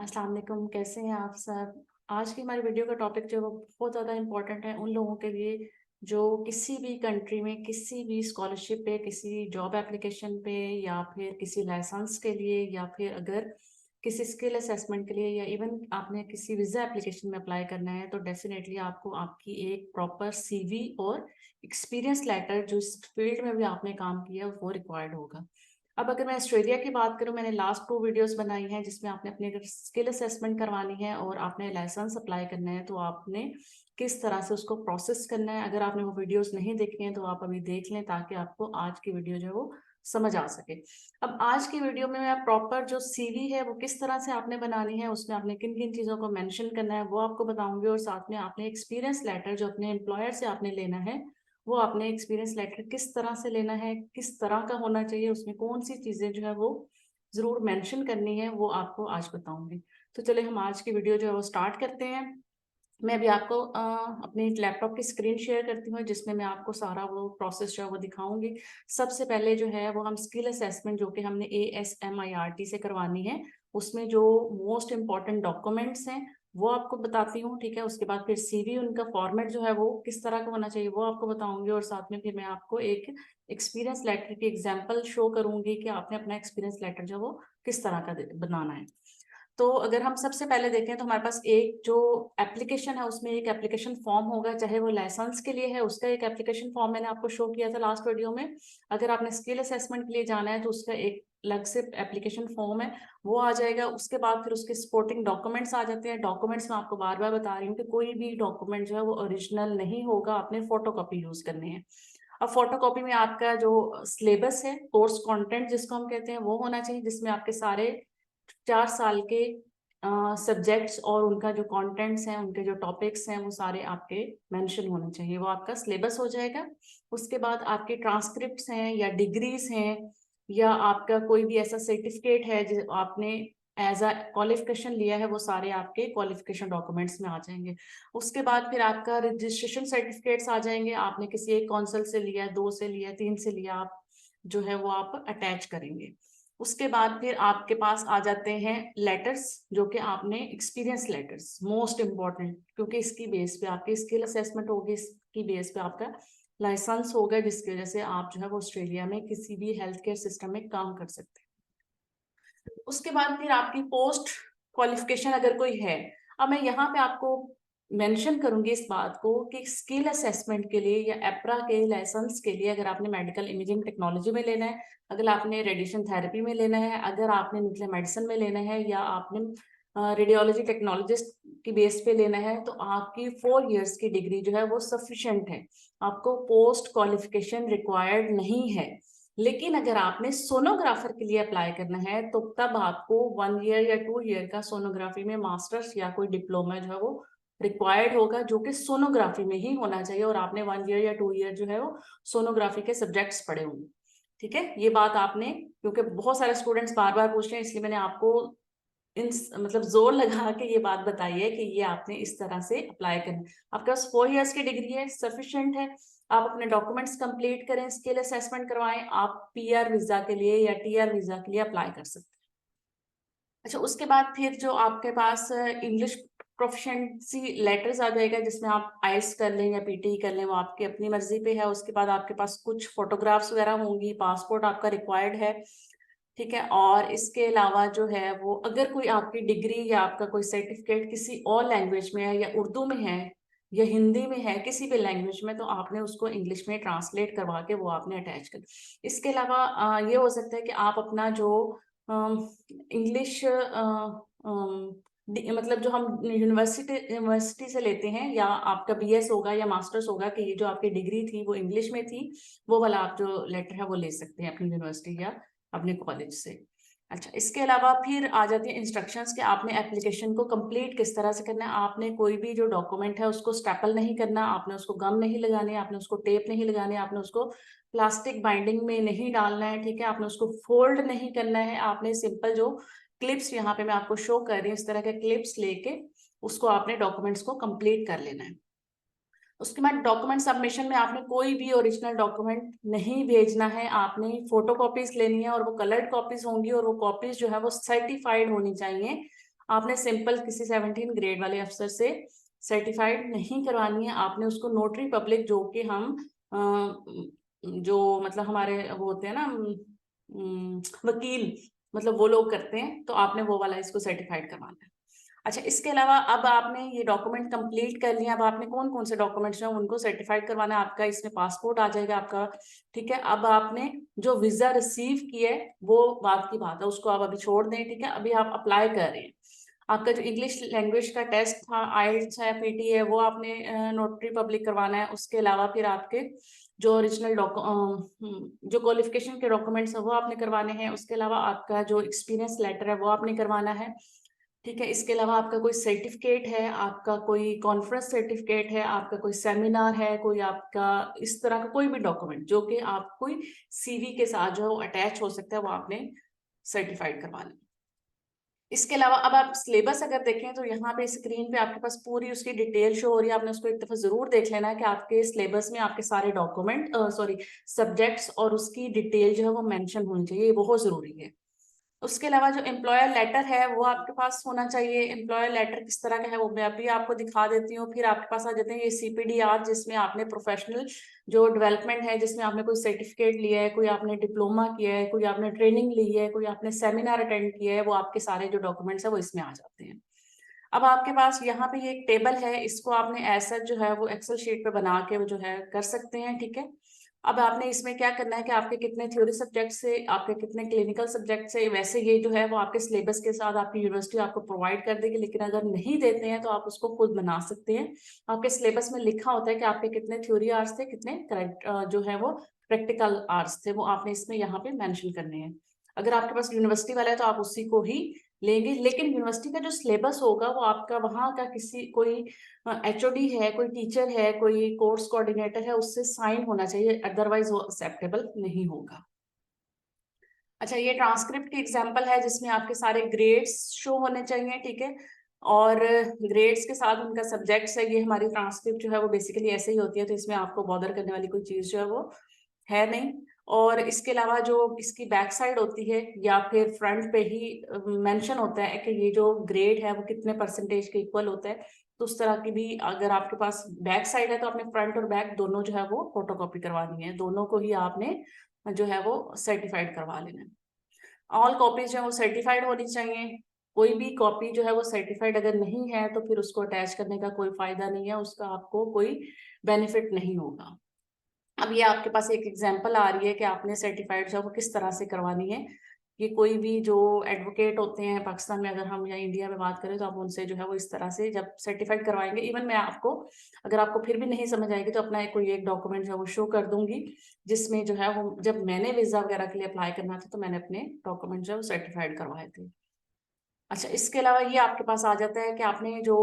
अस्सलाम वालेकुम, कैसे हैं आप सब? आज की हमारी वीडियो का टॉपिक जो है वो बहुत ज़्यादा इम्पोर्टेंट है उन लोगों के लिए जो किसी भी कंट्री में किसी भी स्कॉलरशिप पे, किसी जॉब एप्लीकेशन पे या फिर किसी लाइसेंस के लिए या फिर अगर किसी स्किल असेसमेंट के लिए या इवन आपने किसी वीज़ा एप्लीकेशन में अप्लाई करना है तो डेफिनेटली आपको आपकी एक प्रॉपर सीवी और एक्सपीरियंस लेटर जो इस फील्ड में भी आपने काम किया है वो रिक्वायर्ड होगा। अब अगर मैं ऑस्ट्रेलिया की बात करूँ, मैंने लास्ट 2 वीडियोस बनाई हैं जिसमें आपने अपनी अगर स्किल असेसमेंट करवानी है और आपने लाइसेंस अप्लाई करना है तो आपने किस तरह से उसको प्रोसेस करना है। अगर आपने वो वीडियोस नहीं देखी हैं तो आप अभी देख लें ताकि आपको आज की वीडियो जो है वो समझ आ सके। अब आज की वीडियो में मैं प्रॉपर जो सीवी है वो किस तरह से आपने बनानी है, उसमें आपने किन किन चीज़ों को मेंशन करना है वो आपको बताऊंगी, और साथ में आपने एक्सपीरियंस लेटर जो अपने एम्प्लॉयर से आपने लेना है वो आपने एक्सपीरियंस लेटर किस तरह से लेना है, किस तरह का होना चाहिए, उसमें कौन सी चीजें जो है वो जरूर मेंशन करनी है वो आपको आज बताऊंगी। तो चले हम आज की वीडियो जो है वो स्टार्ट करते हैं। मैं भी आपको अपने लैपटॉप की स्क्रीन शेयर करती हूँ जिसमें मैं आपको सारा वो प्रोसेस जो है वो दिखाऊंगी। सबसे पहले जो है वो हम स्किल असेसमेंट जो कि हमने ASMIRT से करवानी है, उसमें जो मोस्ट इम्पॉर्टेंट डॉक्यूमेंट्स हैं वो आपको बताती हूँ। ठीक है, उसके बाद फिर सीवी उनका फॉर्मेट जो है वो किस तरह का होना चाहिए वो आपको बताऊंगी, और साथ में फिर मैं आपको एक एक्सपीरियंस लेटर की एग्जाम्पल शो करूंगी कि आपने अपना एक्सपीरियंस लेटर जो वो किस तरह का बनाना है। तो अगर हम सबसे पहले देखें तो हमारे पास एक जो एप्लीकेशन है उसमें एक एप्लीकेशन फॉर्म होगा, चाहे वो लाइसेंस के लिए है उसका एक एप्लीकेशन फॉर्म मैंने आपको शो किया था लास्ट वीडियो में। अगर आपने स्किल असेसमेंट के लिए जाना है तो उसका एक अलग से एप्लीकेशन फॉर्म है, वो आ जाएगा। उसके बाद फिर उसके सपोर्टिंग डॉक्यूमेंट्स आ जाते हैं। डॉक्यूमेंट्स में आपको बार बार बता रही हूँ कि कोई भी डॉक्यूमेंट जो है वो ओरिजिनल नहीं होगा, आपने फोटोकॉपी यूज करनी है। अब फोटोकॉपी में आपका जो सिलेबस है, कोर्स कंटेंट जिसको हम कहते हैं, वो होना चाहिए जिसमें आपके सारे 4 साल के सब्जेक्ट्स और उनका जो कंटेंट्स हैं, उनके जो टॉपिक्स हैं वो सारे आपके मेंशन होने चाहिए, वो आपका सिलेबस हो जाएगा। उसके बाद आपके ट्रांसक्रिप्ट्स हैं या डिग्रीज हैं या आपका कोई भी ऐसा सर्टिफिकेट है जो आपने एज अ क्वालिफिकेशन लिया है, वो सारे आपके क्वालिफिकेशन डॉक्यूमेंट्स में आ जाएंगे। उसके बाद फिर आपका रजिस्ट्रेशन सर्टिफिकेट्स आ जाएंगे, आपने किसी एक कौंसल से लिया, 2 से लिया, 3 से लिया, आप जो है वो आप अटैच करेंगे। उसके बाद फिर आपके पास आ जाते हैं लेटर्स, जो कि आपने एक्सपीरियंस लेटर्स मोस्ट इम्पॉर्टेंट, क्योंकि इसकी बेस पे आपकी स्किल असेसमेंट होगी, इसकी बेस पे आपका लाइसेंस होगा जिसकी वजह से आप जो है वो ऑस्ट्रेलिया में किसी भी हेल्थ केयर सिस्टम में काम कर सकते हैं। उसके बाद फिर आपकी पोस्ट क्वालिफिकेशन अगर कोई है। अब मैं यहाँ पे आपको मेंशन करूंगी इस बात को कि स्किल असेसमेंट के लिए या एप्रा के लाइसेंस के लिए, अगर आपने मेडिकल इमेजिंग टेक्नोलॉजी में लेना है, अगर आपने रेडिएशन थेरेपी में लेना है, अगर आपने न्यूक्लियर मेडिसिन में लेना है या आपने रेडियोलॉजी टेक्नोलॉजिस्ट की बेस पे लेना है, तो आपकी 4 इयर्स की डिग्री जो है वो सफिशिएंट है, आपको पोस्ट क्वालिफिकेशन रिक्वायर्ड नहीं है। लेकिन अगर आपने सोनोग्राफर के लिए अप्लाई करना है तो तब आपको 1 ईयर या 2 ईयर का सोनोग्राफी में मास्टर्स या कोई डिप्लोमा जो है वो रिक्वायर्ड होगा, जो कि सोनोग्राफी में ही होना चाहिए, और आपने 1 ईयर या 2 ईयर जो है वो सोनोग्राफी के सब्जेक्ट्स पढ़े होंगे। ठीक है, ये बात आपने, क्योंकि बहुत सारे स्टूडेंट्स बार बार पूछ रहे हैं इसलिए मैंने आपको इन मतलब जोर लगा के ये बात बताई है कि ये आपने इस तरह से अप्लाई करना है। आपके पास 4 इयर्स की डिग्री है, सफिशिएंट है। आप अपने डॉक्यूमेंट्स कंप्लीट करें, स्किल असेसमेंट करवाएं, आप पीआर वीजा के लिए या टीआर वीजा के लिए अप्लाई कर सकते हैं। अच्छा, उसके बाद फिर जो आपके पास इंग्लिश प्रोफिशिएंसी लेटर्स आ जाएगा जिसमें आप आइल्स कर लें या पीटी कर लें, वो आपकी अपनी मर्जी पे है। उसके बाद आपके पास कुछ फोटोग्राफ्स वगैरह होंगी, पासपोर्ट आपका रिक्वायर्ड है। ठीक है, और इसके अलावा जो है वो अगर कोई आपकी डिग्री या आपका कोई सर्टिफिकेट किसी और लैंग्वेज में है या उर्दू में है या हिंदी में है, किसी भी लैंग्वेज में, तो आपने उसको इंग्लिश में ट्रांसलेट करवा के वो आपने अटैच कर। इसके अलावा ये हो सकता है कि आप अपना जो इंग्लिश मतलब जो हम यूनिवर्सिटी से लेते हैं, या आपका बीएस होगा या मास्टर्स होगा कि ये जो आपकी डिग्री थी वो इंग्लिश में थी, वो वाला आप जो लेटर है वो ले सकते हैं अपनी यूनिवर्सिटी या अपने कॉलेज से। अच्छा, इसके अलावा फिर आ जाती है इंस्ट्रक्शंस कि आपने एप्लीकेशन को कंप्लीट किस तरह से करना है। आपने कोई भी जो डॉक्यूमेंट है उसको स्टेपल नहीं करना, आपने उसको गम नहीं लगाने, आपने उसको टेप नहीं लगाने, आपने उसको प्लास्टिक बाइंडिंग में नहीं डालना है। ठीक है, आपने उसको फोल्ड नहीं करना है, आपने सिंपल जो क्लिप्स यहाँ पे मैं आपको शो कर रही हूँ इस तरह के क्लिप्स लेके उसको आपने डॉक्यूमेंट्स को कंप्लीट कर लेना है। उसके बाद डॉक्यूमेंट सबमिशन में आपने कोई भी ओरिजिनल डॉक्यूमेंट नहीं भेजना है, आपने फोटो कॉपीज लेनी है और वो कलर्ड कॉपीज होंगी, और वो कॉपीज जो है वो सर्टिफाइड होनी चाहिए। आपने सिंपल किसी 17 ग्रेड वाले अफसर से सर्टिफाइड नहीं करवानी है, आपने उसको नोटरी पब्लिक, जो कि हम जो मतलब हमारे वो होते हैं ना वकील, मतलब वो लोग करते हैं, तो आपने वो वाला इसको सर्टिफाइड करवाना है। अच्छा, इसके अलावा अब आपने ये डॉक्यूमेंट कंप्लीट कर लिया, अब आपने कौन कौन से डॉक्यूमेंट्स हैं उनको सर्टिफाइड करवाना है। आपका इसमें पासपोर्ट आ जाएगा आपका, ठीक है। अब आपने जो वीजा रिसीव किया है वो बात की बात है, उसको आप अभी छोड़ दें, ठीक है। अभी आप अप्लाई कर रहे हैं, आपका जो इंग्लिश लैंग्वेज का टेस्ट था, आइल्स है, पीटी है, वो आपने नोटरी पब्लिक करवाना है। उसके अलावा फिर आपके जो ओरिजिनल जो क्वालिफिकेशन के डॉक्यूमेंट्स है वो आपने करवाने हैं। उसके अलावा आपका जो एक्सपीरियंस लेटर है वो आपने करवाना है, ठीक है। इसके अलावा आपका कोई सर्टिफिकेट है, आपका कोई कॉन्फ्रेंस सर्टिफिकेट है, आपका कोई सेमिनार है, कोई आपका इस तरह का कोई भी डॉक्यूमेंट जो कि आप कोई सीवी के साथ जो अटैच हो सकता है, वो आपने सर्टिफाइड करवाना है। इसके अलावा अब आप सिलेबस अगर देखें तो यहाँ पे स्क्रीन पे आपके पास पूरी उसकी डिटेल शो हो रही है। आपने उसको एक दफा जरूर देख लेना है कि आपके सिलेबस में आपके सारे डॉक्यूमेंट सब्जेक्ट्स और उसकी डिटेल जो है वो मेंशन होनी चाहिए, ये बहुत जरूरी है। उसके अलावा जो एम्प्लॉयर लेटर है वो आपके पास होना चाहिए। एम्प्लॉयर लेटर किस तरह का है वो मैं अभी आपको दिखा देती हूँ। फिर आपके पास आ जाते हैं ये CPD-R, जिसमें आपने प्रोफेशनल जो डेवलपमेंट है, जिसमें आपने कोई सर्टिफिकेट लिया है, कोई आपने डिप्लोमा किया है, कोई आपने ट्रेनिंग ली है, कोई आपने सेमिनार अटेंड किया है, वो आपके सारे जो डॉक्यूमेंट्स है वो इसमें आ जाते हैं। अब आपके पास यहाँ पे ये एक टेबल है, इसको आपने ऐसा जो है वो एक्सेल शीट पे बना के वो जो है कर सकते हैं, ठीक है। अब आपने इसमें क्या करना है कि आपके कितने थ्योरी सब्जेक्ट से, आपके कितने क्लिनिकल सब्जेक्ट से, वैसे ये जो है वो आपके सिलेबस के साथ आपकी यूनिवर्सिटी आपको प्रोवाइड कर देगी। लेकिन अगर नहीं देते हैं तो आप उसको खुद बना सकते हैं। आपके सिलेबस में लिखा होता है कि आपके कितने थ्योरी आवर्स थे, कितने करेक्ट जो है वो प्रैक्टिकल आवर्स थे, वो आपने इसमें यहाँ पे मेंशन करने हैं। अगर आपके पास यूनिवर्सिटी वाला है तो आप उसी को ही लेंगे, लेकिन यूनिवर्सिटी का जो सिलेबस होगा वो आपका वहाँ का किसी कोई HOD है, कोई टीचर है, कोई कोर्स कोऑर्डिनेटर है, उससे साइन होना चाहिए, अदरवाइज वो एक्सेप्टेबल नहीं होगा। अच्छा, ये ट्रांसक्रिप्ट की एग्जांपल है जिसमें आपके सारे ग्रेड्स शो होने चाहिए, ठीक है। और ग्रेड्स के साथ उनका सब्जेक्ट्स है। ये हमारी ट्रांसक्रिप्ट जो है वो बेसिकली ऐसे ही होती है, तो इसमें आपको बॉदर करने वाली कोई चीज जो है वो है नहीं। और इसके अलावा जो इसकी बैक साइड होती है या फिर फ्रंट पे ही मेंशन होता है कि ये जो ग्रेड है वो कितने परसेंटेज के इक्वल होता है। तो उस तरह की भी अगर आपके पास बैक साइड है तो आपने फ्रंट और बैक दोनों जो है वो फोटोकॉपी करवानी है, दोनों को ही आपने जो है वो सर्टिफाइड करवा लेना है। ऑल कॉपीज जो है वो सर्टिफाइड होनी चाहिए। कोई भी कॉपी जो है वो सर्टिफाइड अगर नहीं है तो फिर उसको अटैच करने का कोई फायदा नहीं है, उसका आपको कोई बेनिफिट नहीं होगा। अब ये आपके पास एक एग्जांपल आ रही है कि आपने सर्टिफाइड जो है वो किस तरह से करवानी है। ये कोई भी जो एडवोकेट होते हैं पाकिस्तान में, अगर हम या इंडिया में बात करें, तो आप उनसे जो है वो इस तरह से जब सर्टिफाइड करवाएंगे, इवन मैं आपको, अगर आपको फिर भी नहीं समझ आएगी तो अपना कोई एक डॉक्यूमेंट जो है वो शो कर दूंगी, जिसमें जो है वो जब मैंने वीजा वगैरह के लिए अप्लाई करना था तो मैंने अपने डॉक्यूमेंट जो है वो सर्टिफाइड करवाए थे। अच्छा, इसके अलावा ये आपके पास आ जाता है कि आपने जो,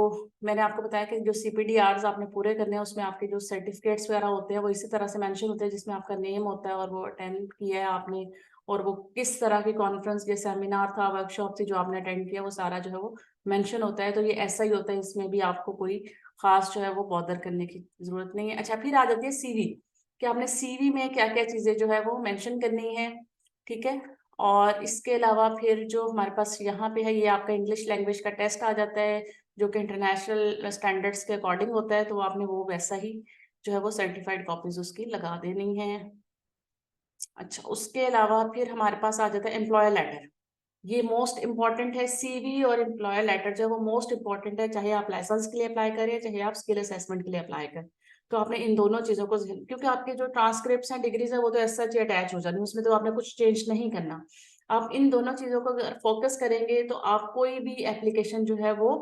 मैंने आपको बताया कि जो CPD-Rs आपने पूरे करने हैं, उसमें आपके जो सर्टिफिकेट्स वगैरह होते हैं वो इसी तरह से मेंशन होते हैं, जिसमें आपका नेम होता है और वो अटेंड किया है आपने, और वो किस तरह की कॉन्फ्रेंस या सेमिनार था, वर्कशॉप थी जो आपने अटेंड किया, वो सारा जो है वो मेंशन होता है। तो ये ऐसा ही होता है, इसमें भी आपको कोई खास जो है वो बॉदर करने की जरूरत नहीं है। अच्छा, फिर आ जाती है CV, कि आपने CV में क्या क्या चीजें जो है वो मेंशन करनी है, ठीक है। और इसके अलावा फिर जो हमारे पास यहाँ पे है, ये आपका इंग्लिश लैंग्वेज का टेस्ट आ जाता है, जो कि इंटरनेशनल स्टैंडर्ड्स के अकॉर्डिंग होता है, तो आपने वो वैसा ही जो है वो सर्टिफाइड कॉपीज उसकी लगा देनी है। अच्छा, उसके अलावा फिर हमारे पास आ जाता है एम्प्लॉयर लेटर। ये मोस्ट इंपॉर्टेंट है। CV और एम्प्लॉयर लेटर जो है वो मोस्ट इंपॉर्टेंट है, चाहे आप लाइसेंस के लिए अप्लाई करें, चाहे आप स्किल असेसमेंट के लिए अप्लाई करें। तो आपने इन दोनों चीजों को, क्योंकि आपके जो ट्रांसक्रिप्ट्स हैं, डिग्रीज है, वो तो ऐसा ही अटैच हो जानी, उसमें तो आपने कुछ चेंज नहीं करना। आप इन दोनों चीजों को अगर फोकस करेंगे तो आप कोई भी एप्लीकेशन जो है वो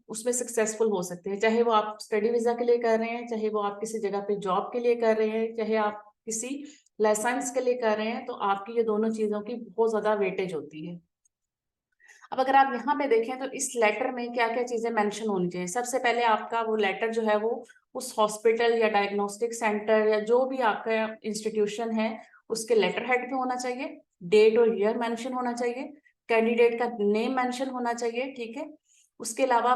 उसमें सक्सेसफुल हो सकते हैं, चाहे वो आप स्टडी वीजा के लिए कर रहे हैं, चाहे वो आप किसी जगह पे जॉब के लिए कर रहे हैं, चाहे आप किसी लाइसेंस के लिए कर रहे हैं, तो आपकी ये दोनों चीजों की बहुत ज्यादा वेटेज होती है। अब अगर आप यहाँ पे देखें तो इस लेटर में क्या क्या चीजें मेंशन होनी चाहिए। सबसे पहले आपका वो लेटर जो है वो उस हॉस्पिटल या डायग्नोस्टिक सेंटर या जो भी आपका इंस्टीट्यूशन है उसके लेटर हेड पे होना चाहिए, डेट और ईयर मेंशन होना चाहिए, कैंडिडेट का नेम मेंशन होना चाहिए, ठीक है। उसके अलावा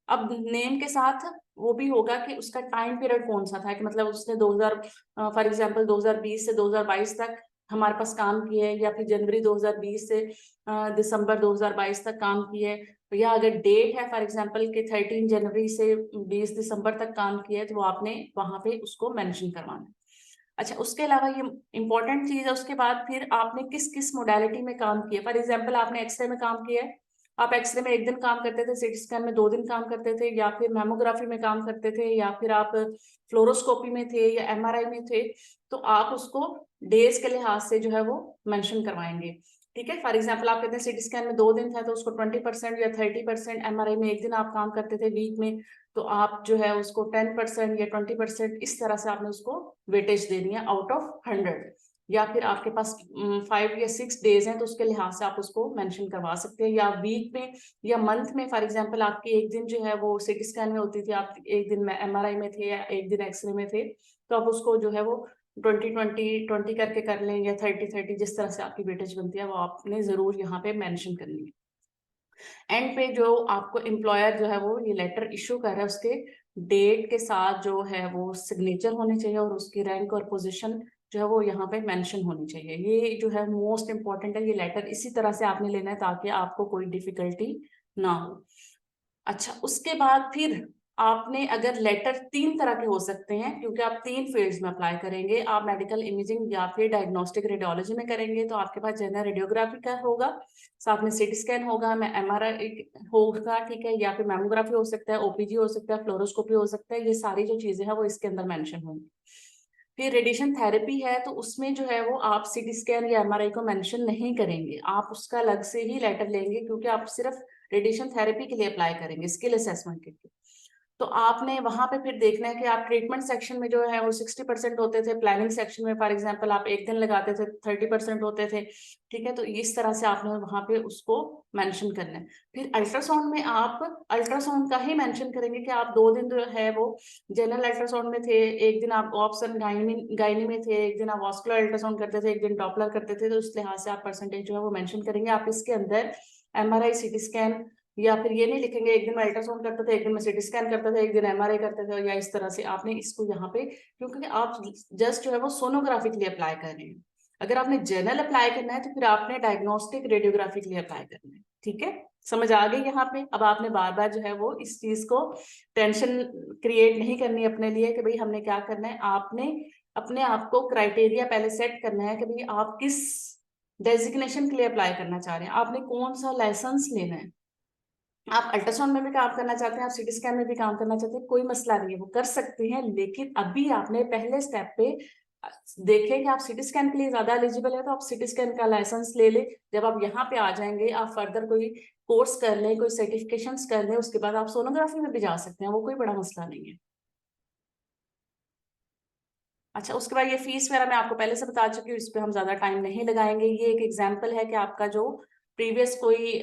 अब नेम के साथ वो भी होगा कि उसका टाइम पीरियड कौन सा था, कि मतलब उसने 2000 फॉर एग्जांपल 2020 से 2022 तक हमारे पास काम किए है, या फिर जनवरी 2020 से दिसंबर 2022 तक काम किए है, या अगर डेट है फॉर एग्जांपल कि 13 जनवरी से 20 दिसंबर तक काम किया है, तो वो आपने वहां पे उसको मेंशन करवाना है। अच्छा, उसके अलावा ये इंपॉर्टेंट चीज है, उसके बाद फिर आपने किस किस मोडालिटी में काम किया। फॉर एग्जाम्पल आपने एक्सरे में काम किया है, आप एक्सरे में 1 दिन काम करते थे, सीटी स्कैन में 2 दिन काम करते थे, या फिर मैमोग्राफी में काम करते थे, या फिर आप फ्लोरोस्कोपी में थे या एमआरआई में थे, तो आप उसको डेज के लिहाज से जो है वो मेंशन करवाएंगे। ठीक है, फॉर एग्जाम्पल आप कहते हैं सीटी स्कैन में 2 दिन था, तो उसको 20% या 30%, एमआरआई में 1 दिन आप काम करते थे वीक में, तो आप जो है उसको 10% या 20% इस तरह से आपने उसको वेटेज देनी है आउट ऑफ 100। या फिर आपके पास 5 या 6 डेज हैं, तो उसके लिहाज से आप उसको मेंशन करवा सकते हैं, या वीक में या मंथ में। फॉर एग्जांपल आपकी एक दिन जो है वो सीटी स्कैन में होती थी, आप एक दिन में एमआरआई में थे, या एक दिन एक्सरे में थे, तो आप उसको जो है वो 20-20-20 करके कर लें, या 30-30, जिस तरह से आपकी वेटेज बनती है वो आपने जरूर यहाँ पे मेंशन करनी है। एंड पे जो आपको एम्प्लॉयर जो है वो ये लेटर इशू कर रहा है, उसके डेट के साथ जो है वो सिग्नेचर होनी चाहिए, और उसकी रैंक और पोजीशन जो है वो यहाँ पे मेंशन होनी चाहिए। ये जो है मोस्ट इंपॉर्टेंट है, ये लेटर इसी तरह से आपने लेना है ताकि आपको कोई डिफिकल्टी ना हो। अच्छा, उसके बाद फिर आपने अगर लेटर 3 तरह के हो सकते हैं, क्योंकि आप 3 फील्ड्स में अप्लाई करेंगे, आप मेडिकल इमेजिंग या फिर डायग्नोस्टिक रेडियोलॉजी में करेंगे, तो आपके पास जनरल रेडियोग्राफी का होगा, साथ में सीटी स्कैन होगा, में एमआरआई होगा, ठीक है, या फिर मैमोग्राफी हो सकता है, ओपीजी हो सकता है, फ्लोरोस्कोपी हो सकता है, ये सारी जो चीजें हैं वो इसके अंदर मेंशन होंगी। फिर रेडिएशन थेरेपी है, तो उसमें जो है वो आप सीटी स्कैन या एमआरआई को मेंशन नहीं करेंगे, आप उसका अलग से ही लेटर लेंगे, क्योंकि आप सिर्फ रेडिएशन थेरेपी के लिए अप्लाई करेंगे, स्किल असेसमेंट के लिए। तो आपने वहां पे फिर देखना है कि आप ट्रीटमेंट सेक्शन में जो है वो 60% होते थे, प्लानिंग सेक्शन में फॉर एग्जांपल आप 1 दिन लगाते थे 30% होते थे। ठीक है, तो इस तरह से आपने वहां पे उसको मेंशन करना है। फिर अल्ट्रासाउंड में आप अल्ट्रासाउंड का ही मेंशन करेंगे कि आप 2 दिन जो है वो जनरल अल्ट्रासाउंड में थे, 1 दिन आप ऑप्स एंड गायनी में थे, 1 दिन आप वास्कुलर अल्ट्रासाउंड करते थे, 1 दिन डॉपलर करते थे, तो उस लिहाज से आप परसेंटेज जो है वो मेंशन करेंगे। आप इसके अंदर एमआरआई, सीटी स्कैन, या फिर ये नहीं लिखेंगे 1 दिन में अल्ट्रासाउंड करते थे, 1 दिन में सीटी स्कैन करते थे, 1 दिन एमआरआई करते थे, या इस तरह से आपने इसको यहाँ पे, क्योंकि आप जस्ट जो है वो सोनोग्राफी के लिए अप्लाई कर रहे हैं। अगर आपने जनरल अप्लाई करना है तो फिर आपने डायग्नोस्टिक रेडियोग्राफी के लिए अप्लाई करना है। ठीक है, समझ आ गई यहाँ पे। अब आपने बार बार जो है वो इस चीज को टेंशन क्रिएट नहीं करनी अपने लिए कि भाई हमने क्या करना है। आपने अपने आप को क्राइटेरिया पहले सेट करना है कि भाई आप किस डेजिग्नेशन के लिए अप्लाई करना चाह रहे हैं, आपने कौन सा लाइसेंस लेना है। आप अल्ट्रासाउंड में भी काम करना चाहते हैं, आप सीटी स्कैन में भी काम करना चाहते हैं, कोई मसला नहीं है, वो कर सकते हैं। लेकिन अभी आपने पहले स्टेप पे देखें कि आप सीटी स्कैन के लिए ज्यादा एलिजिबल है, तो आप सीटी स्कैन का लाइसेंस ले लें। जब आप यहाँ पे आ जाएंगे, आप फर्दर कोई कोर्स कर लें, कोई सर्टिफिकेशंस कर लें, उसके बाद आप सोनोग्राफी में भी जा सकते हैं, वो कोई बड़ा मसला नहीं है। अच्छा, उसके बाद ये फीस वगैरह मैं आपको पहले से बता चुकी हूँ, इस पर हम ज्यादा टाइम नहीं लगाएंगे। ये एक एग्जाम्पल है कि आपका जो प्रीवियस कोई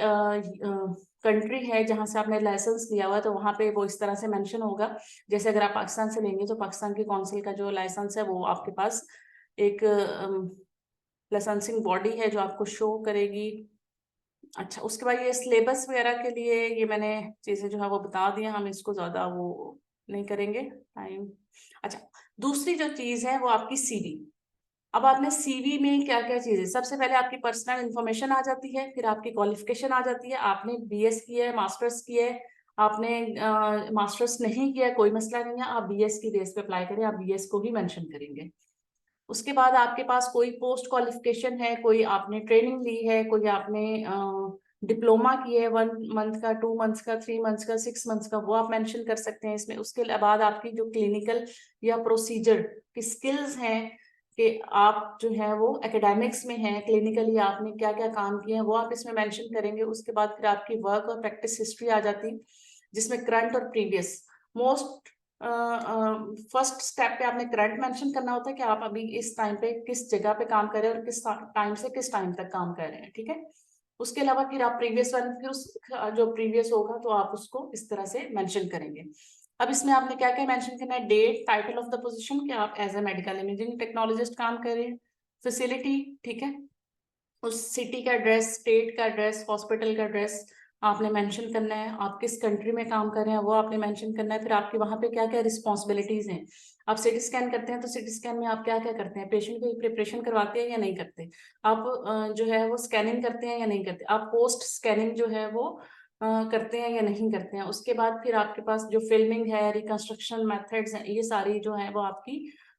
कंट्री है जहां से आपने लाइसेंस लिया हुआ है, तो वहां पे वो इस तरह से मेंशन होगा। जैसे अगर आप पाकिस्तान से लेंगे तो पाकिस्तान की काउंसिल का जो लाइसेंस है वो आपके पास एक लाइसेंसिंग बॉडी है जो आपको शो करेगी। अच्छा, उसके बाद ये सिलेबस वगैरह के लिए ये मैंने चीजें जो है वो बता दी हैं, हम इसको ज्यादा वो नहीं करेंगे टाइम। अच्छा, दूसरी जो चीज है वो आपकी सीवी। अब आपने सीवी में क्या क्या चीजें, सबसे पहले आपकी पर्सनल इंफॉर्मेशन आ जाती है, फिर आपकी क्वालिफिकेशन आ जाती है। आपने बीएस किया है, मास्टर्स किया है, आपने मास्टर्स नहीं किया है, कोई मसला नहीं है, आप बीएस की बेस पे अप्लाई करें, आप बीएस को ही मेंशन करेंगे। उसके बाद आपके पास कोई पोस्ट क्वालिफिकेशन है, कोई आपने ट्रेनिंग ली है, कोई आपने डिप्लोमा की है 1 मंथ का, 2 मंथ्स का, 3 मंथ्स का, 6 मंथ्स का, वो आप मेंशन कर सकते हैं इसमें। उसके बाद आपकी जो क्लिनिकल या प्रोसीजर की स्किल्स हैं कि आप जो है वो एकेडमिक्स में हैं, क्लिनिकली आपने क्या क्या काम किए हैं, वो आप इसमें मेंशन करेंगे। उसके बाद फिर आपकी वर्क और प्रैक्टिस हिस्ट्री आ जाती, जिसमें करंट और प्रीवियस मोस्ट फर्स्ट स्टेप पे आपने करंट मेंशन करना होता है कि आप अभी इस टाइम पे किस जगह पे काम कर रहे हैं और किस टाइम से किस टाइम तक काम कर रहे हैं। ठीक है, उसके अलावा फिर आप प्रीवियस वन, फिर उस जो प्रीवियस होगा तो आप उसको इस तरह से मेंशन करेंगे। अब इसमें आपने क्या क्या मेंशन करना है, date, title of the position कि आप as a medical imaging technologist काम कर रहे हैं, फैसिलिटी, ठीक है, उस सिटी का एड्रेस, स्टेट का एड्रेस, हॉस्पिटल का एड्रेस, आपने मेंशन करना है, आप किस कंट्री में काम कर रहे हैं वो आपने मेंशन करना है, फिर आपकी वहाँ पे क्या क्या रिस्पॉन्सिबिलिटीज हैं। आप सिटी स्कैन करते हैं तो सिटी स्कैन में आप क्या क्या करते हैं, पेशेंट की प्रिपरेशन करवाते हैं या नहीं करते, आप जो है वो स्कैनिंग करते हैं या नहीं करते, आप पोस्ट स्कैनिंग जो है वो करते हैं या नहीं करते हैं। उसके बाद फिर आपके पास जो फिल्मिंग है, रिकंस्ट्रक्शन मेथड्स हैं, ये सारी जो है वो आपकी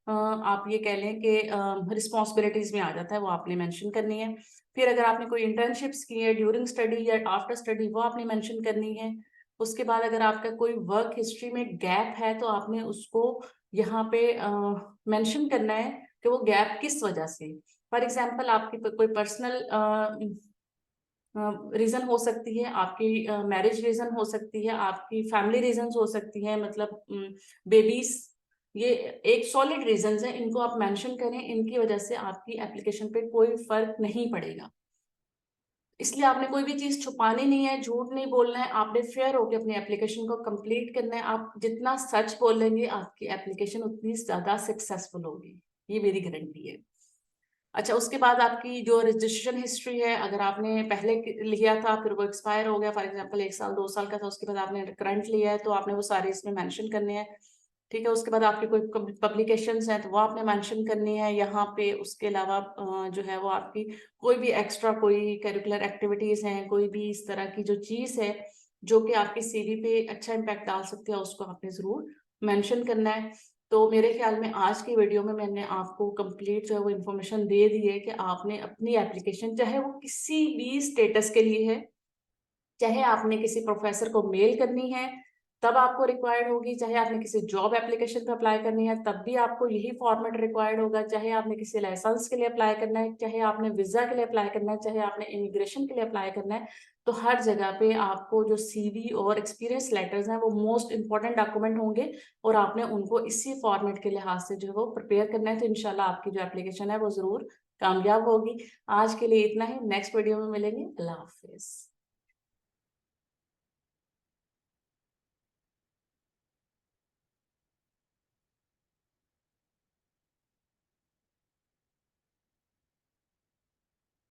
आप ये कह लें कि रिस्पॉन्सिबिलिटीज में आ जाता है, वो आपने मेंशन करनी है। फिर अगर आपने कोई इंटर्नशिप्स की है ड्यूरिंग स्टडी या आफ्टर स्टडी, वो आपने मेंशन करनी है। उसके बाद अगर आपका कोई वर्क हिस्ट्री में गैप है तो आपने उसको यहाँ पे मेंशन करना है कि वो गैप किस वजह से। फॉर एग्जांपल आपकी कोई पर्सनल रीजन हो सकती है, आपकी मैरिज रीजन हो सकती है, आपकी फैमिली रीजन हो सकती है, मतलब बेबीज, ये एक सॉलिड रीजंस है, इनको आप मेंशन करें, इनकी वजह से आपकी एप्लीकेशन पे कोई फर्क नहीं पड़ेगा। इसलिए आपने कोई भी चीज छुपानी नहीं है, झूठ नहीं बोलना है, आपने फेयर होकर अपनी एप्लीकेशन को कंप्लीट करना है। आप जितना सच बोलेंगे आपकी एप्लीकेशन उतनी ज्यादा सक्सेसफुल होगी, ये मेरी गारंटी है। अच्छा, उसके बाद आपकी जो रजिस्ट्रेशन हिस्ट्री है, अगर आपने पहले लिया था फिर वो एक्सपायर हो गया, फॉर एग्जांपल 1 साल 2 साल का था, उसके बाद आपने करंट लिया है, तो आपने वो सारे इसमें मेंशन करने हैं। ठीक है, उसके बाद आपकी कोई पब्लिकेशंस हैं तो वो आपने मेंशन करनी है यहाँ पे। उसके अलावा जो है वो आपकी कोई भी एक्स्ट्रा कोई करिकुलर एक्टिविटीज हैं, कोई भी इस तरह की जो चीज है जो कि आपकी सीवी पे अच्छा इम्पैक्ट डाल सकती है, उसको आपने जरूर मेंशन करना है। तो मेरे ख्याल में आज की वीडियो में मैंने आपको कंप्लीट जो है वो इन्फॉर्मेशन दे दी है कि आपने अपनी एप्लीकेशन, चाहे वो किसी भी स्टेटस के लिए है, चाहे आपने किसी प्रोफेसर को मेल करनी है तब आपको रिक्वायर्ड होगी, चाहे आपने किसी जॉब एप्लीकेशन पे अप्लाई करनी है तब भी आपको यही फॉर्मेट रिक्वायर्ड होगा, चाहे आपने किसी लाइसेंस के लिए अप्लाई करना है, चाहे आपने वीजा के लिए अप्लाई करना है, चाहे आपने इमिग्रेशन के लिए अप्लाई करना है, तो हर जगह पे आपको जो सीवी और एक्सपीरियंस लेटर्स हैं वो मोस्ट इंपॉर्टेंट डॉक्यूमेंट होंगे, और आपने उनको इसी फॉर्मेट के लिहाज से जो है वो प्रिपेयर करना है। तो इंशाल्लाह आपकी जो एप्लीकेशन है वो जरूर कामयाब होगी। आज के लिए इतना ही, नेक्स्ट वीडियो में मिलेंगे। अल्लाह हाफिज।